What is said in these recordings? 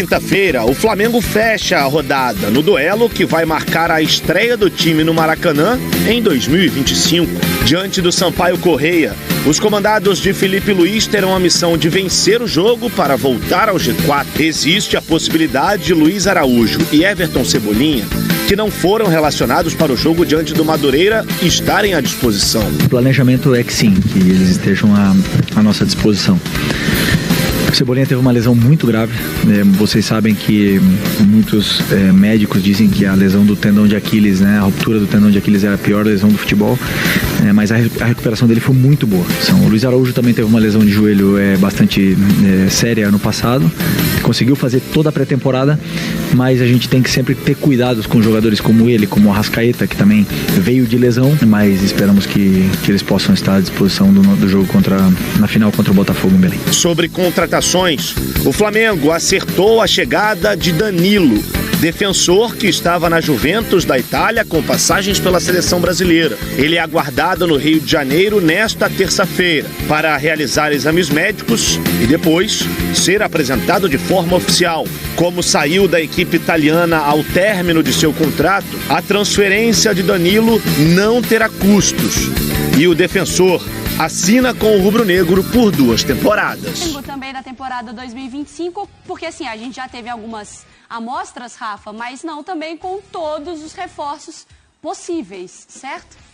Quinta-feira, o Flamengo fecha a rodada no duelo que vai marcar a estreia do time no Maracanã em 2025. Diante do Sampaio Corrêa, os comandados de Felipe Luiz terão a missão de vencer o jogo para voltar ao G4. Existe a possibilidade de Luiz Araújo e Everton Cebolinha, que não foram relacionados para o jogo diante do Madureira, estarem à disposição. O planejamento é que sim, que eles estejam à nossa disposição. O Cebolinha teve uma lesão muito grave. Vocês sabem que muitos médicos dizem que a lesão do tendão de Aquiles, a ruptura do tendão de Aquiles é a pior lesão do futebol, mas a recuperação dele foi muito boa. O Luiz Araújo também teve uma lesão de joelho bastante séria ano passado, conseguiu fazer toda a pré-temporada, mas a gente tem que sempre ter cuidados com jogadores como ele, como o Arrascaeta, que também veio de lesão, mas esperamos que eles possam estar à disposição do jogo na final contra o Botafogo em Belém. Sobre contratações, o Flamengo acertou a chegada de Danilo, defensor que estava na Juventus da Itália com passagens pela seleção brasileira. Ele é aguardado no Rio de Janeiro nesta terça-feira para realizar exames médicos e depois ser apresentado de forma oficial. Como saiu da equipe italiana ao término de seu contrato, a transferência de Danilo não terá custos e o defensor assina com o rubro-negro por 2 temporadas. Também da temporada 2025, porque assim, a gente já teve algumas amostras, Rafa, mas não também com todos os reforços possíveis, certo?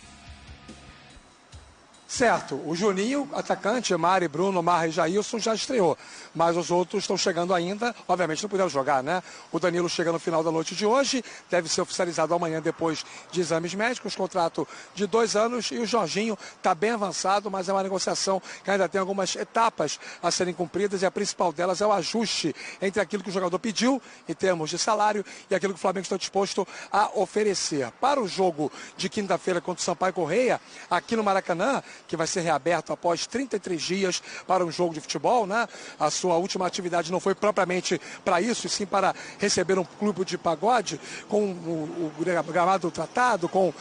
Certo, o Juninho, atacante, Mari, Bruno, Marra e Jailson já estreou, mas os outros estão chegando ainda, obviamente não puderam jogar, né? O Danilo chega no final da noite de hoje, deve ser oficializado amanhã depois de exames médicos, contrato de 2 anos, e o Jorginho está bem avançado, mas é uma negociação que ainda tem algumas etapas a serem cumpridas e a principal delas é o ajuste entre aquilo que o jogador pediu em termos de salário e aquilo que o Flamengo está disposto a oferecer. Para o jogo de quinta-feira contra o Sampaio Corrêa, aqui no Maracanã, que vai ser reaberto após 33 dias para um jogo de futebol, né? A sua última atividade não foi propriamente para isso, e sim para receber um clube de pagode, com o gramado tratado, com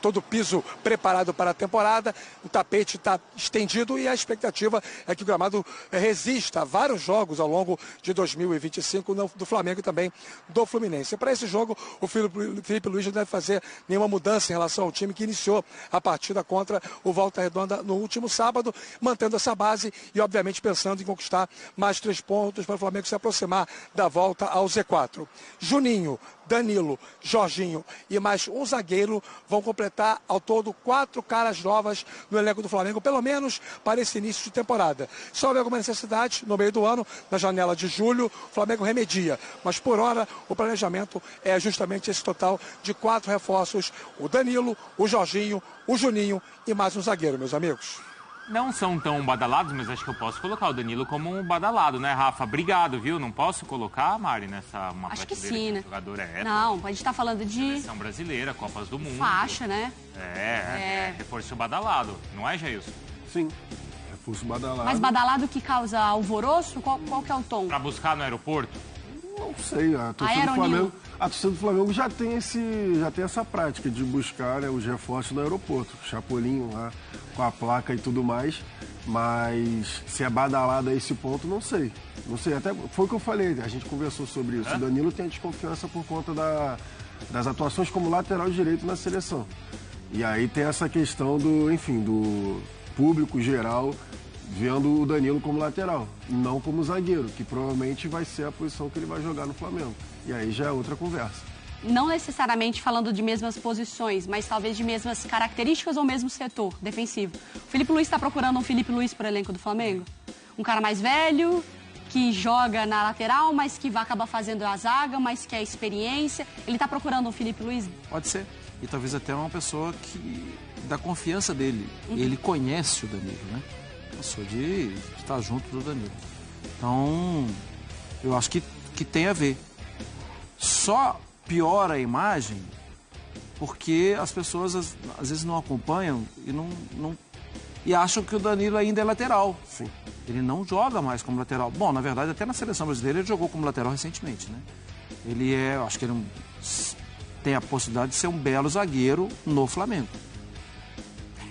todo o piso preparado para a temporada, o tapete está estendido e a expectativa é que o gramado resista a vários jogos ao longo de 2025 do Flamengo e também do Fluminense. Para esse jogo, o Felipe Luiz não deve fazer nenhuma mudança em relação ao time que iniciou a partida contra o Volta Redonda no último sábado, mantendo essa base e obviamente pensando em conquistar mais 3 pontos para o Flamengo se aproximar da volta ao Z4. Juninho, Danilo, Jorginho e mais um zagueiro vão completar ao todo 4 caras novas no elenco do Flamengo, pelo menos para esse início de temporada. Se houver alguma necessidade no meio do ano, na janela de julho, o Flamengo remedia, mas por hora o planejamento é justamente esse total de 4 reforços: o Danilo, o Jorginho, o Juninho e mais um zagueiro, meus amigos. Não são tão badalados, mas acho que eu posso colocar o Danilo como um badalado, né, Rafa? Obrigado, viu? Não posso colocar, Mari, nessa uma acho que prateleira sim, né? O jogador é Não, a gente tá falando de seleção brasileira, Copas do Mundo. Faixa, né? Reforço badalado, não é, Jailson? Sim, reforço badalado. Mas badalado que causa alvoroço? Qual que é o tom? Pra buscar no aeroporto? Não sei, a torcida do Flamengo já tem essa prática de buscar, né, os reforços no aeroporto. Chapolinho lá com a placa e tudo mais, mas se é badalado a esse ponto, não sei. Não sei, até foi o que eu falei, a gente conversou sobre isso. O Danilo tem a desconfiança por conta das atuações como lateral direito na seleção. E aí tem essa questão do público geral vendo o Danilo como lateral, não como zagueiro, que provavelmente vai ser a posição que ele vai jogar no Flamengo. E aí já é outra conversa. Não necessariamente falando de mesmas posições, mas talvez de mesmas características ou mesmo setor defensivo. O Felipe Luiz está procurando um Felipe Luiz para o elenco do Flamengo? Um cara mais velho, que joga na lateral, mas que vai acabar fazendo a zaga, mas que é experiência. Ele está procurando um Felipe Luiz? Pode ser. E talvez até uma pessoa que dá confiança dele. Ele conhece o Danilo, né? Passou de estar junto do Danilo. Então, eu acho que tem a ver. Só piora a imagem porque as pessoas às vezes não acompanham e acham que o Danilo ainda é lateral. Sim. Ele não joga mais como lateral. Bom, na verdade, até na seleção brasileira ele jogou como lateral recentemente, né? Acho que ele tem a possibilidade de ser um belo zagueiro no Flamengo.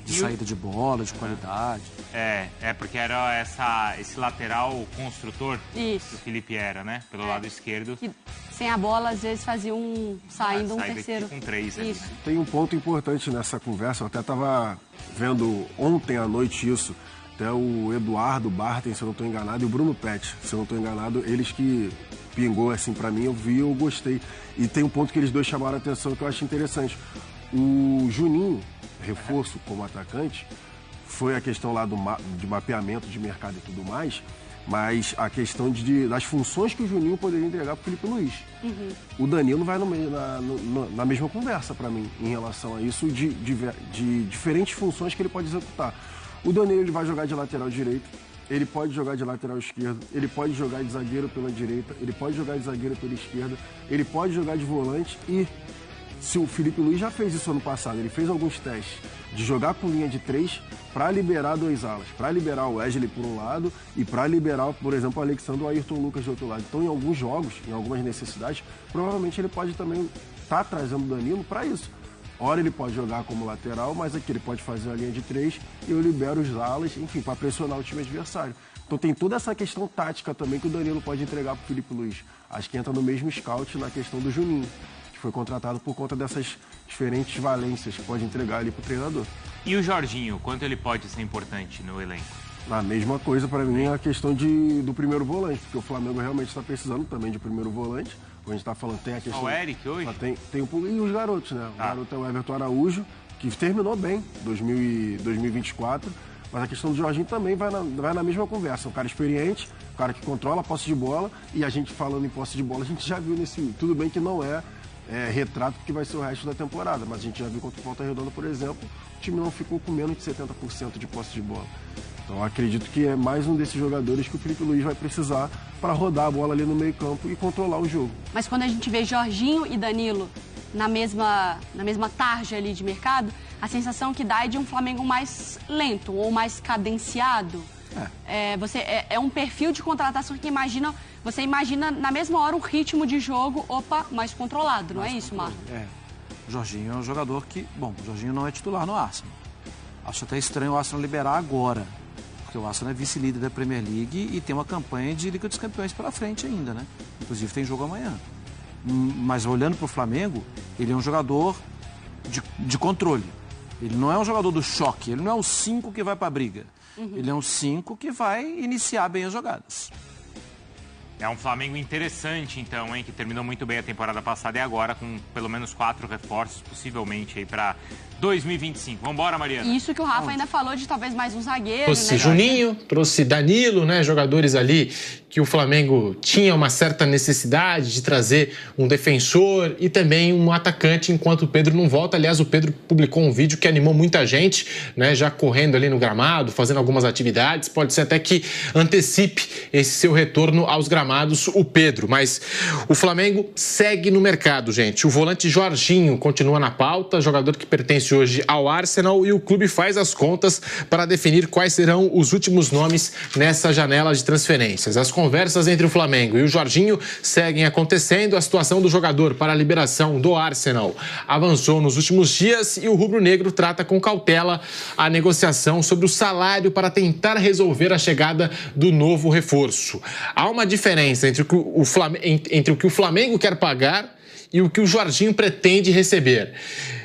De saída de bola, de qualidade. Porque era esse lateral construtor Isso. que o Felipe era, né? Pelo lado esquerdo. Que, sem a bola, às vezes fazia saindo um terceiro. Com 3 ali, Isso. né? Tem um ponto importante nessa conversa, eu até estava vendo ontem à noite isso, até o Eduardo Barten, se eu não estou enganado, e o Bruno Pet, se eu não estou enganado, eles que pingou assim para mim, eu vi, eu gostei. E tem um ponto que eles dois chamaram a atenção que eu acho interessante. O Juninho, reforço como atacante, foi a questão lá de mapeamento de mercado e tudo mais, mas a questão das funções que o Juninho poderia entregar para o Felipe Luiz. Uhum. O Danilo vai na mesma conversa para mim em relação a isso, de diferentes funções que ele pode executar. O Danilo ele vai jogar de lateral direito, ele pode jogar de lateral esquerdo, ele pode jogar de zagueiro pela direita, ele pode jogar de zagueiro pela esquerda, ele pode jogar de volante e, se o Felipe Luiz já fez isso ano passado, ele fez alguns testes de jogar com linha de 3 para liberar 2 alas, para liberar o Wesley por um lado e para liberar, por exemplo, o Alexandre ou o Ayrton Lucas do outro lado. Então, em alguns jogos, em algumas necessidades, provavelmente ele pode também estar trazendo o Danilo para isso. Ora ele pode jogar como lateral, mas aqui ele pode fazer a linha de 3 e eu libero os alas, enfim, para pressionar o time adversário. Então tem toda essa questão tática também que o Danilo pode entregar para o Felipe Luiz. Acho que entra no mesmo scout na questão do Juninho, que foi contratado por conta dessas diferentes valências que pode entregar ali para o treinador. E o Jorginho, quanto ele pode ser importante no elenco? A mesma coisa para mim é a questão do primeiro volante, porque o Flamengo realmente está precisando também de primeiro volante. A gente está falando, tem a questão... O Eric hoje? Tem e os garotos, né? O garoto é o Everton Araújo, que terminou bem 2024, mas a questão do Jorginho também vai na mesma conversa. Um cara experiente, um cara que controla a posse de bola, e a gente falando em posse de bola, a gente já viu nesse... Tudo bem que não é retrato porque vai ser o resto da temporada, mas a gente já viu contra o Volta Redonda, por exemplo, o time não ficou com menos de 70% de posse de bola. Então, acredito que é mais um desses jogadores que o Felipe Luiz vai precisar para rodar a bola ali no meio-campo e controlar o jogo. Mas quando a gente vê Jorginho e Danilo na mesma tarja ali de mercado, a sensação que dá é de um Flamengo mais lento ou mais cadenciado. É um perfil de contratação que você imagina na mesma hora um ritmo de jogo, mais controlado, não é isso, Marco? O Jorginho é um jogador que... Bom, o Jorginho não é titular no Arsenal. Acho até estranho o Arsenal liberar agora. Porque o Arsenal é vice-líder da Premier League e tem uma campanha de Liga dos Campeões pela frente ainda, né? Inclusive tem jogo amanhã. Mas olhando para o Flamengo, ele é um jogador de controle. Ele não é um jogador do choque, ele não é o 5 que vai para a briga. Ele é um 5 que vai iniciar bem as jogadas. É um Flamengo interessante, então, hein? Que terminou muito bem a temporada passada e agora com pelo menos 4 reforços, possivelmente aí para 2025. Vambora, Mariana. Isso que o Rafa ainda falou de talvez mais um zagueiro. Trouxe né? Juninho, trouxe Danilo, né? Jogadores ali que o Flamengo tinha uma certa necessidade de trazer um defensor e também um atacante enquanto o Pedro não volta. Aliás, o Pedro publicou um vídeo que animou muita gente, né? Já correndo ali no gramado, fazendo algumas atividades. Pode ser até que antecipe esse seu retorno aos gramados, o Pedro. Mas o Flamengo segue no mercado, gente. O volante Jorginho continua na pauta, jogador que pertence hoje ao Arsenal, e o clube faz as contas para definir quais serão os últimos nomes nessa janela de transferências. As conversas entre o Flamengo e o Jorginho seguem acontecendo. A situação do jogador para a liberação do Arsenal avançou nos últimos dias e o rubro-negro trata com cautela a negociação sobre o salário para tentar resolver a chegada do novo reforço. Há uma diferença entre o que o Flamengo quer pagar e o que o Jorginho pretende receber.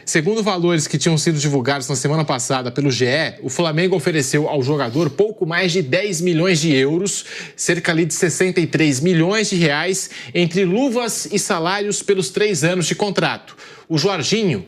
Segundo valores que tinham sido divulgados na semana passada pelo GE, o Flamengo ofereceu ao jogador pouco mais de 10 milhões de euros, cerca ali de 63 milhões de reais, entre luvas e salários pelos 3 anos de contrato. O Jorginho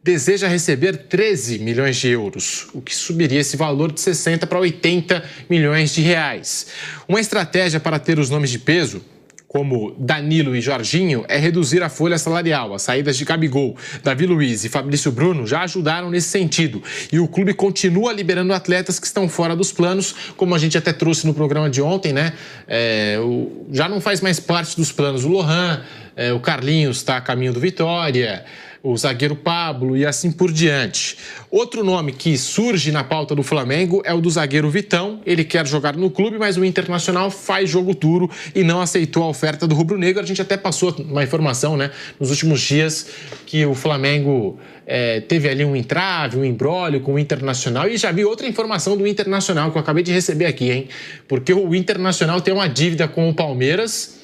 deseja receber 13 milhões de euros, o que subiria esse valor de 60 para 80 milhões de reais. Uma estratégia para ter os nomes de peso, como Danilo e Jorginho, é reduzir a folha salarial. As saídas de Gabigol, Davi Luiz e Fabrício Bruno já ajudaram nesse sentido. E o clube continua liberando atletas que estão fora dos planos, como a gente até trouxe no programa de ontem, né? Já não faz mais parte dos planos o Lohan, o Carlinhos está a caminho do Vitória, o zagueiro Pablo e assim por diante. Outro nome que surge na pauta do Flamengo é o do zagueiro Vitão. Ele quer jogar no clube, mas o Internacional faz jogo duro e não aceitou a oferta do rubro-negro. A gente até passou uma informação, né, nos últimos dias, que o Flamengo teve ali um entrave, um imbróglio com o Internacional. E já vi outra informação do Internacional que eu acabei de receber aqui, hein? Porque o Internacional tem uma dívida com o Palmeiras,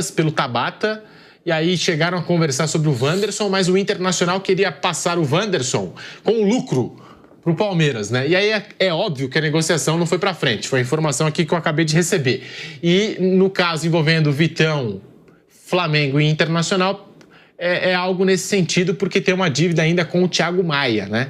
pelo Tabata. E aí chegaram a conversar sobre o Wanderson, mas o Internacional queria passar o Wanderson com lucro para o Palmeiras, né? E aí é óbvio que a negociação não foi para frente. Foi a informação aqui que eu acabei de receber. E no caso envolvendo Vitão, Flamengo e Internacional, é algo nesse sentido, porque tem uma dívida ainda com o Thiago Maia, né?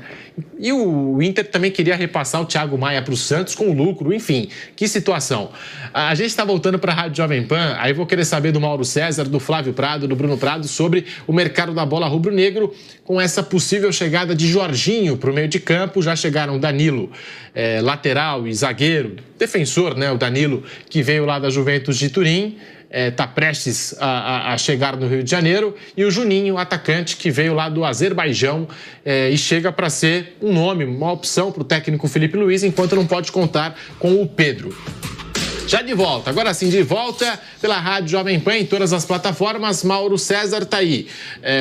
E o Inter também queria repassar o Thiago Maia para o Santos com lucro, enfim, que situação. A gente está voltando para a Rádio Jovem Pan, aí vou querer saber do Mauro César, do Flávio Prado, do Bruno Prado, sobre o mercado da bola rubro-negro, com essa possível chegada de Jorginho para o meio de campo. Já chegaram Danilo, lateral e zagueiro, defensor, né? O Danilo, que veio lá da Juventus de Turim, está prestes a chegar no Rio de Janeiro, e o Juninho, atacante, que veio lá do Azerbaijão e chega para ser um nome, uma opção para o técnico Felipe Luiz, enquanto não pode contar com o Pedro. Já de volta, agora sim, de volta pela Rádio Jovem Pan em todas as plataformas. Mauro César está aí.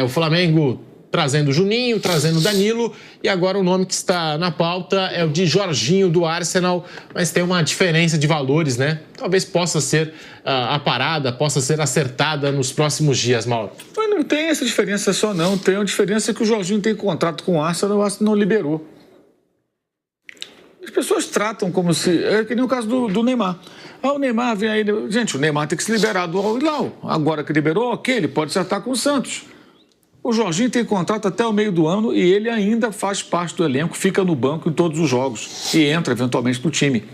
O Flamengo trazendo Juninho, trazendo Danilo, e agora o nome que está na pauta é o de Jorginho do Arsenal, mas tem uma diferença de valores, né? Talvez possa ser a parada, possa ser acertada nos próximos dias, Mauro. Mas não tem essa diferença só não, tem a diferença que o Jorginho tem contrato com o Arsenal não liberou. As pessoas tratam como se... É que nem o caso do Neymar. O Neymar vem aí... Gente, o Neymar tem que se liberar do Al Hilal. Agora que liberou, ok, ele pode acertar com o Santos. O Jorginho tem contrato até o meio do ano e ele ainda faz parte do elenco, fica no banco em todos os jogos e entra eventualmente no time.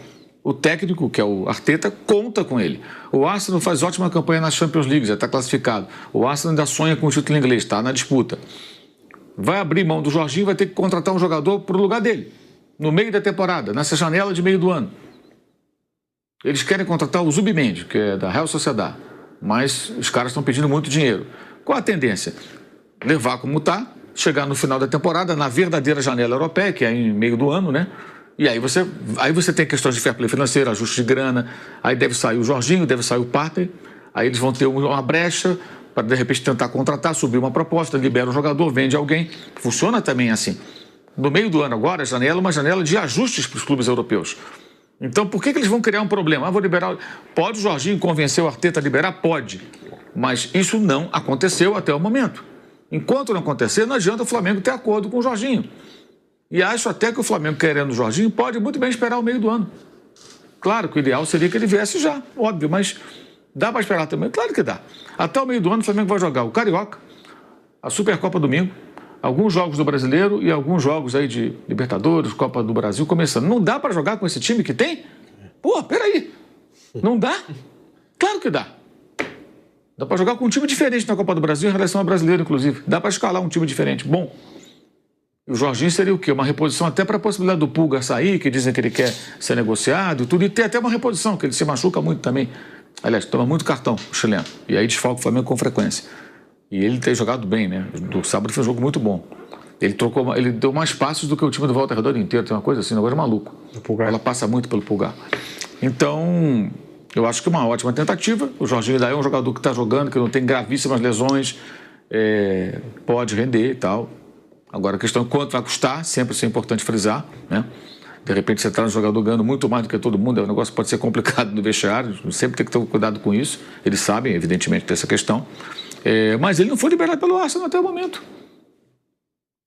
O técnico, que é o Arteta, conta com ele. O Arsenal faz ótima campanha na Champions League, já está classificado. O Arsenal ainda sonha com o título inglês, está na disputa. Vai abrir mão do Jorginho, vai ter que contratar um jogador para o lugar dele, no meio da temporada, nessa janela de meio do ano. Eles querem contratar o Zubimendi, que é da Real Sociedad, mas os caras estão pedindo muito dinheiro. Qual a tendência? Levar como está, chegar no final da temporada, na verdadeira janela europeia, que é em meio do ano, né? E aí você tem questões de fair play financeiro, ajuste de grana, aí deve sair o Jorginho, deve sair o Partey, aí eles vão ter uma brecha para, de repente, tentar contratar, subir uma proposta, libera um jogador, vende alguém. Funciona também assim. No meio do ano agora, a janela é uma janela de ajustes para os clubes europeus. Então, por que eles vão criar um problema? Vou liberar... Pode o Jorginho convencer o Arteta a liberar? Pode. Mas isso não aconteceu até o momento. Enquanto não acontecer, não adianta o Flamengo ter acordo com o Jorginho. E acho até que o Flamengo, querendo o Jorginho, pode muito bem esperar o meio do ano. Claro que o ideal seria que ele viesse já, óbvio, mas dá para esperar também? Claro que dá. Até o meio do ano o Flamengo vai jogar o Carioca, a Supercopa domingo, alguns jogos do Brasileiro e alguns jogos aí de Libertadores, Copa do Brasil começando. Não dá para jogar com esse time que tem? Pô, peraí. Não dá? Claro que dá. Dá para jogar com um time diferente na Copa do Brasil em relação ao brasileiro, inclusive. Dá para escalar um time diferente. Bom, o Jorginho seria o quê? Uma reposição até para a possibilidade do Pulga sair, que dizem que ele quer ser negociado e tudo. E ter até uma reposição, que ele se machuca muito também. Aliás, toma muito cartão, o chileno. E aí desfalca o Flamengo com frequência. E ele tem jogado bem, né? Do sábado foi um jogo muito bom. Ele deu mais passos do que o time do Volta Redonda inteiro. Tem uma coisa assim, um negócio maluco. Ela passa muito pelo Pulgar. Então... eu acho que é uma ótima tentativa. O Jorginho daí é um jogador que está jogando, que não tem gravíssimas lesões, pode render e tal. Agora, a questão é quanto vai custar, sempre isso é importante frisar, né? De repente você traz um jogador ganhando muito mais do que todo mundo, o negócio pode ser complicado no vestiário, sempre tem que ter cuidado com isso. Eles sabem, evidentemente, dessa questão. Mas ele não foi liberado pelo Arsenal até o momento.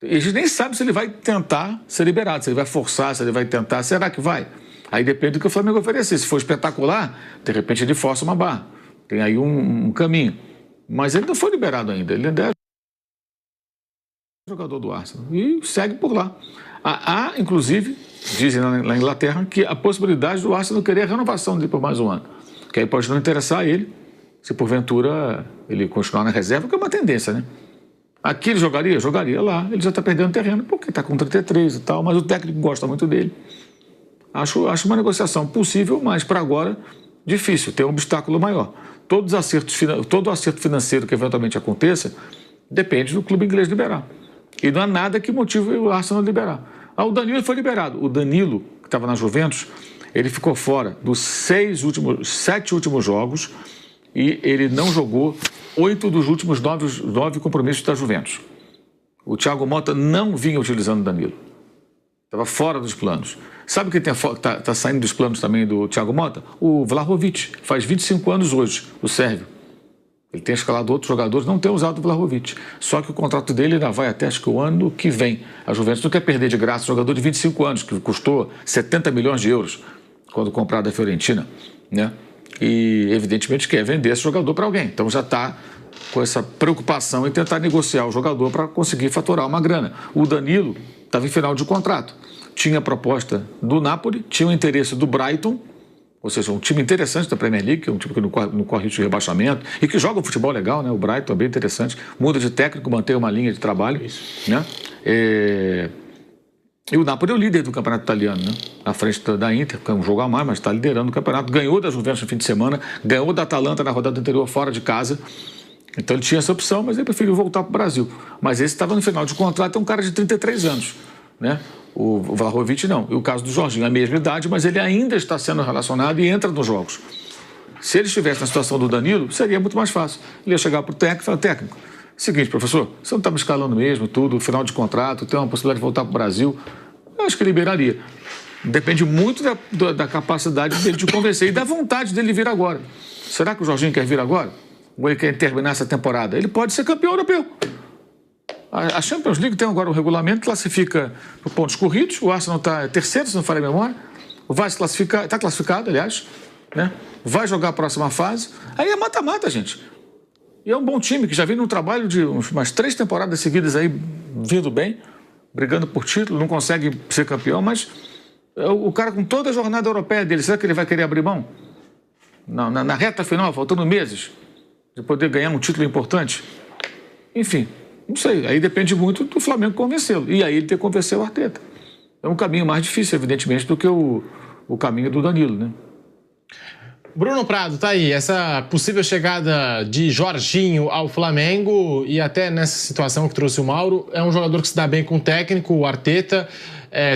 Eles nem sabem se ele vai tentar ser liberado, se ele vai forçar, se ele vai tentar, será que vai? Aí depende do que o Flamengo oferecer. Se for espetacular, de repente ele força uma barra. Tem aí um caminho. Mas ele não foi liberado ainda. Ele ainda é jogador do Arsenal. E segue por lá. Há, inclusive, dizem na Inglaterra, que a possibilidade do Arsenal querer a renovação dele por mais um ano. Que aí pode não interessar a ele, se porventura ele continuar na reserva, que é uma tendência, né? Aqui ele jogaria? Jogaria lá. Ele já está perdendo terreno, porque está com 33 e tal, mas o técnico gosta muito dele. Acho uma negociação possível, mas para agora difícil, tem um obstáculo maior. Todo acerto financeiro que eventualmente aconteça Depende do clube inglês liberar. E não há nada que motive o Arsenal a liberar. O Danilo foi liberado. O Danilo, que estava na Juventus, ele ficou fora dos 7 últimos jogos e ele não jogou 8 dos últimos 9 compromissos da Juventus. O Thiago Motta não vinha utilizando o Danilo. Estava fora dos planos. Sabe quem está saindo dos planos também do Thiago Motta? O Vlahovic. Faz 25 anos hoje, o sérvio. Ele tem escalado outros jogadores, não tem usado o Vlahovic. Só que o contrato dele ainda vai até, acho que o ano que vem. A Juventus não quer perder de graça um jogador de 25 anos, que custou 70 milhões de euros quando comprado da Fiorentina, né? E, evidentemente, quer vender esse jogador para alguém. Então, já está com essa preocupação em tentar negociar o jogador para conseguir faturar uma grana. O Danilo estava em final de contrato. Tinha a proposta do Napoli, tinha o interesse do Brighton, ou seja, um time interessante da Premier League, que é um time que não corre risco de rebaixamento e que joga um futebol legal, né? O Brighton é bem interessante, muda de técnico, mantém uma linha de trabalho, né? E o Napoli é o líder do campeonato italiano, né? Na frente da Inter, que é um jogo a mais, mas está liderando o campeonato. Ganhou da Juventus no fim de semana, ganhou da Atalanta na rodada anterior fora de casa. Então ele tinha essa opção, mas ele preferiu voltar para o Brasil. Mas esse estava no final de contrato, é um cara de 33 anos, né? O Vlahovic não. E o caso do Jorginho, a mesma idade, mas ele ainda está sendo relacionado e entra nos jogos. Se ele estivesse na situação do Danilo, seria muito mais fácil. Ele ia chegar para o técnico e falar: técnico, seguinte, professor, você não está me escalando mesmo, tudo, final de contrato, tem uma possibilidade de voltar para o Brasil. Eu acho que liberaria. Depende muito da capacidade dele de convencer e da vontade dele vir agora. Será que o Jorginho quer vir agora? Ou ele quer terminar essa temporada? Ele pode ser campeão europeu. A Champions League tem agora um regulamento que classifica por pontos corridos. O Arsenal está terceiro, se não falha a memória. Vai se classificar, está classificado, aliás, né? Vai jogar a próxima fase. Aí é mata-mata, gente. E é um bom time que já vem num trabalho de umas 3 temporadas seguidas aí, vindo bem, brigando por título, não consegue ser campeão, mas o cara com toda a jornada europeia dele, será que ele vai querer abrir mão? Na reta final, faltando meses, de poder ganhar um título importante? Enfim, não sei. Aí depende muito do Flamengo convencê-lo. E aí ele ter que convencer o Arteta. É um caminho mais difícil, evidentemente, do que o caminho do Danilo, né? Bruno Prado, tá aí, essa possível chegada de Jorginho ao Flamengo e até nessa situação que trouxe o Mauro, é um jogador que se dá bem com o técnico, o Arteta,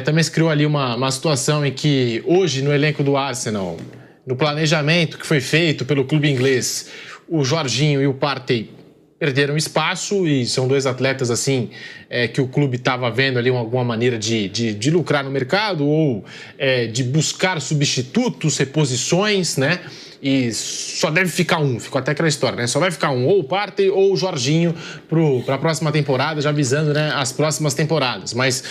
também se criou ali uma situação em que hoje no elenco do Arsenal, no planejamento que foi feito pelo clube inglês, o Jorginho e o Partey perderam espaço e são 2 atletas assim que o clube estava vendo ali alguma maneira de lucrar no mercado ou de buscar substitutos, reposições, né? E só deve ficar um, ficou até aquela história, né? Só vai ficar um, ou o Partey ou o Jorginho para a próxima temporada, já visando, né, as próximas temporadas. Mas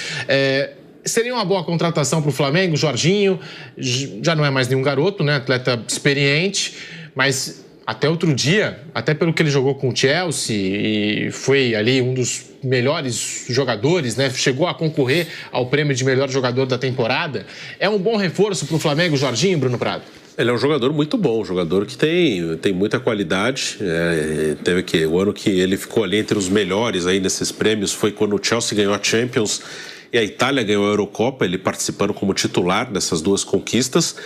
seria uma boa contratação para o Flamengo. Jorginho já não é mais nenhum garoto, né? Atleta experiente, mas até outro dia, até pelo que ele jogou com o Chelsea e foi ali um dos melhores jogadores, né? Chegou a concorrer ao prêmio de melhor jogador da temporada. É um bom reforço para o Flamengo, Jorginho, Bruno Prado? Ele é um jogador muito bom, um jogador que tem muita qualidade. Teve o ano que ele ficou ali entre os melhores aí nesses prêmios foi quando o Chelsea ganhou a Champions e a Itália ganhou a Eurocopa, ele participando como titular dessas 2 conquistas.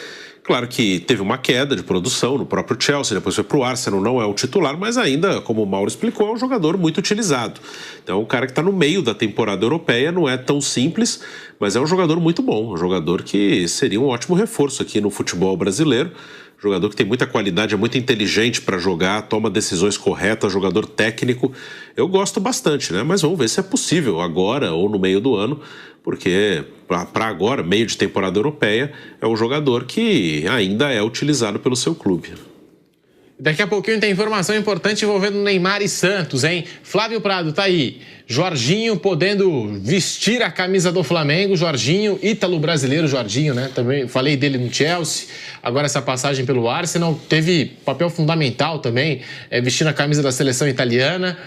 Claro que teve uma queda de produção no próprio Chelsea, depois foi para o Arsenal, não é o titular, mas ainda, como o Mauro explicou, é um jogador muito utilizado. Então, um cara que está no meio da temporada europeia, não é tão simples, mas é um jogador muito bom, um jogador que seria um ótimo reforço aqui no futebol brasileiro. Jogador que tem muita qualidade, é muito inteligente para jogar, toma decisões corretas, jogador técnico. Eu gosto bastante, né? Mas vamos ver se é possível agora ou no meio do ano, porque para agora, meio de temporada europeia, é um jogador que ainda é utilizado pelo seu clube. Daqui a pouquinho tem informação importante envolvendo Neymar e Santos, hein? Flávio Prado, tá aí. Jorginho podendo vestir a camisa do Flamengo. Jorginho, ítalo-brasileiro Jorginho, né? Também falei dele no Chelsea. Agora essa passagem pelo Arsenal. Teve papel fundamental também, vestindo a camisa da seleção italiana.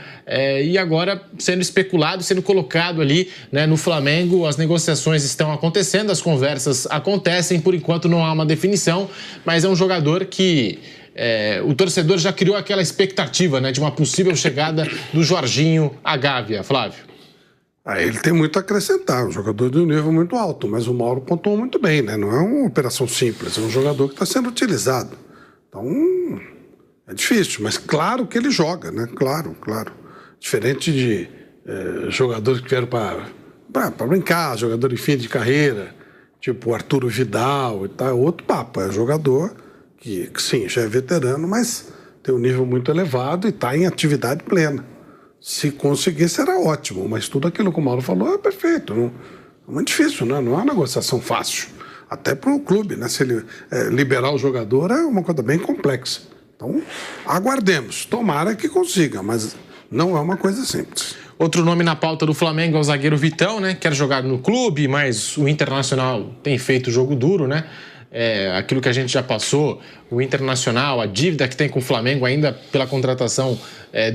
E agora sendo especulado, sendo colocado ali, né, no Flamengo. As negociações estão acontecendo, as conversas acontecem. Por enquanto não há uma definição, mas é um jogador que... o torcedor já criou aquela expectativa, né, de uma possível chegada do Jorginho à Gávea, Flávio. Ele tem muito a acrescentar, um jogador de um nível muito alto, mas o Mauro pontuou muito bem, né? Não é uma operação simples, é um jogador que está sendo utilizado. Então, é difícil, mas claro que ele joga, né? Claro. Diferente de jogadores que vieram para brincar, jogador em fim de carreira, tipo o Arturo Vidal e tal, outro papo. É jogador que sim, já é veterano, mas tem um nível muito elevado e está em atividade plena. Se conseguir, será ótimo, mas tudo aquilo que o Mauro falou é perfeito. Não, é muito difícil, né? Não é uma negociação fácil. Até para o clube, né? Se ele liberar o jogador é uma coisa bem complexa. Então, aguardemos. Tomara que consiga, mas não é uma coisa simples. Outro nome na pauta do Flamengo é o zagueiro Vitão, né? Quer jogar no clube, mas o Internacional tem feito jogo duro, né? Aquilo que a gente já passou, o Internacional, a dívida que tem com o Flamengo ainda pela contratação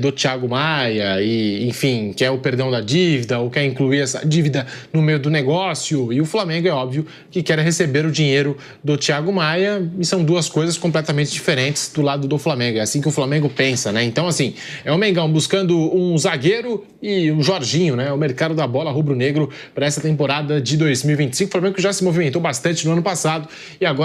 do Thiago Maia e, enfim, quer o perdão da dívida ou quer incluir essa dívida no meio do negócio. E o Flamengo, é óbvio, que quer receber o dinheiro do Thiago Maia e são duas coisas completamente diferentes do lado do Flamengo. É assim que o Flamengo pensa, né? Então, assim, é o Mengão buscando um zagueiro e o Jorginho, né? O mercado da bola rubro-negro para essa temporada de 2025. O Flamengo já se movimentou bastante no ano passado e agora